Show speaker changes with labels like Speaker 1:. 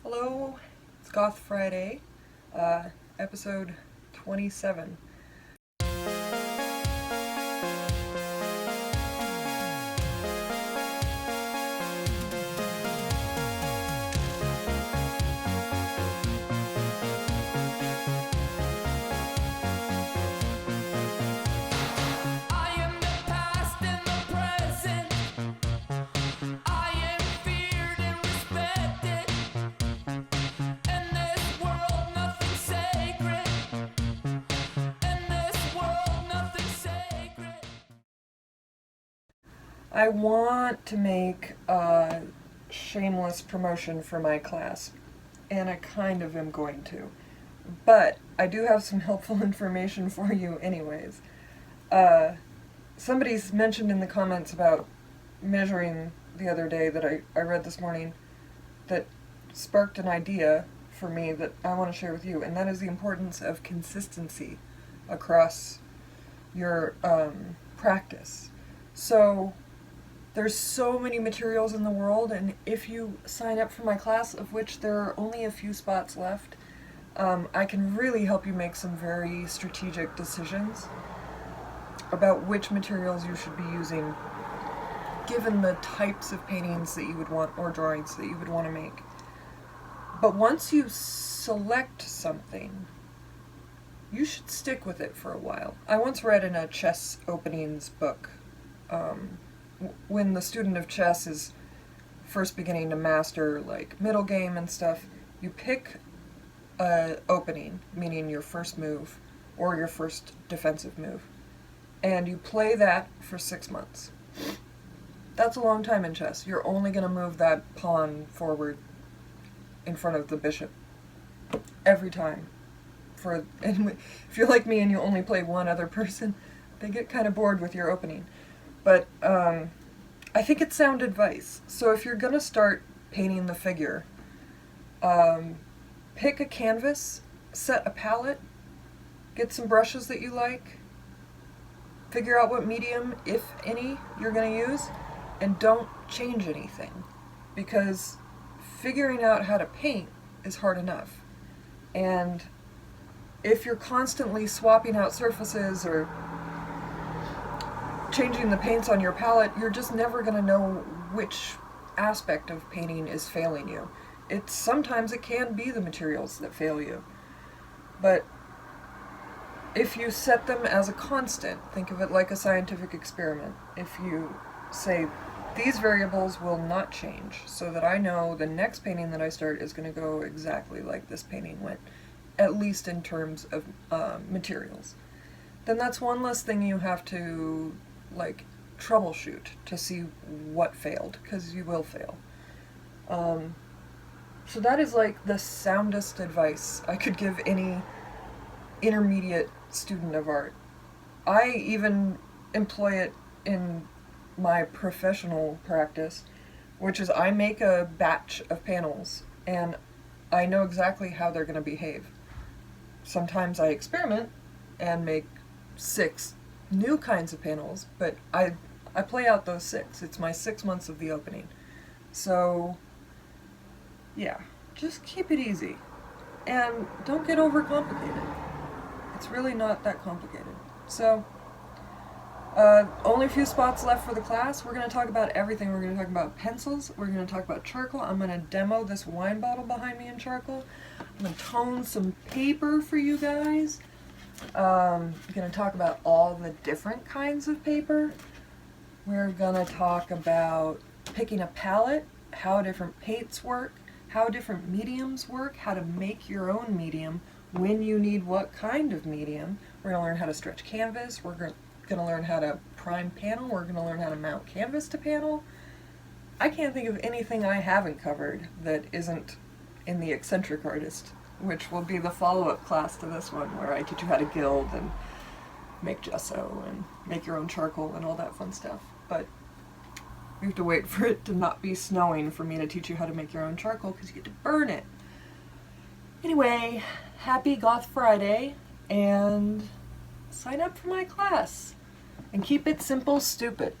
Speaker 1: Hello, it's GothFriday, episode 27. I want to make a shameless promotion for my class, and I kind of am going to. But I do have some helpful information for you anyways. Somebody's mentioned in the comments about measuring the other day that I read this morning that sparked an idea for me that I want to share with you, and that is the importance of consistency across your practice. So there's so many materials in the world, and if you sign up for my class, of which there are only a few spots left, I can really help you make some very strategic decisions about which materials you should be using given the types of paintings that you would want or drawings that you would want to make. But once you select something, you should stick with it for a while. I once read in a chess openings book, when the student of chess is first beginning to master like middle game and stuff, you pick a opening, meaning your first move or your first defensive move, and you play that for 6 months. That's a long time in chess. You're only going to move that pawn forward in front of the bishop every time. And if you're like me and you only play one other person, they get kind of bored with your opening. But I think it's sound advice. So if you're going to start painting the figure, pick a canvas, set a palette, get some brushes that you like, figure out what medium, if any, you're going to use, and don't change anything. Because figuring out how to paint is hard enough. And if you're constantly swapping out surfaces or changing the paints on your palette, you're just never going to know which aspect of painting is failing you. Sometimes it can be the materials that fail you. But if you set them as a constant, think of it like a scientific experiment. If you say, these variables will not change, so that I know the next painting that I start is going to go exactly like this painting went, at least in terms of materials, then that's one less thing you have to troubleshoot to see what failed, because you will fail. So that is the soundest advice I could give any intermediate student of art. I even employ it in my professional practice, which is I make a batch of panels and I know exactly how they're going to behave. Sometimes I experiment and make 6 new kinds of panels, but I play out those 6. It's my 6 months of the opening. So yeah, just keep it easy and don't get overcomplicated. It's really not that complicated. So only a few spots left for the class. We're going to talk about everything. We're going to talk about pencils. We're going to talk about charcoal. I'm going to demo this wine bottle behind me in charcoal. I'm going to tone some paper for you guys. I'm going to talk about all the different kinds of paper. We're going to talk about picking a palette, how different paints work, how different mediums work, how to make your own medium, when you need what kind of medium. We're going to learn how to stretch canvas. We're going to learn how to prime panel. We're going to learn how to mount canvas to panel. I can't think of anything I haven't covered that isn't in the eccentric artist, which will be the follow-up class to this one, where I teach you how to gild and make gesso and make your own charcoal and all that fun stuff. But we have to wait for it to not be snowing for me to teach you how to make your own charcoal, because you get to burn it. Anyway, happy Goth Friday, and sign up for my class. And keep it simple, stupid.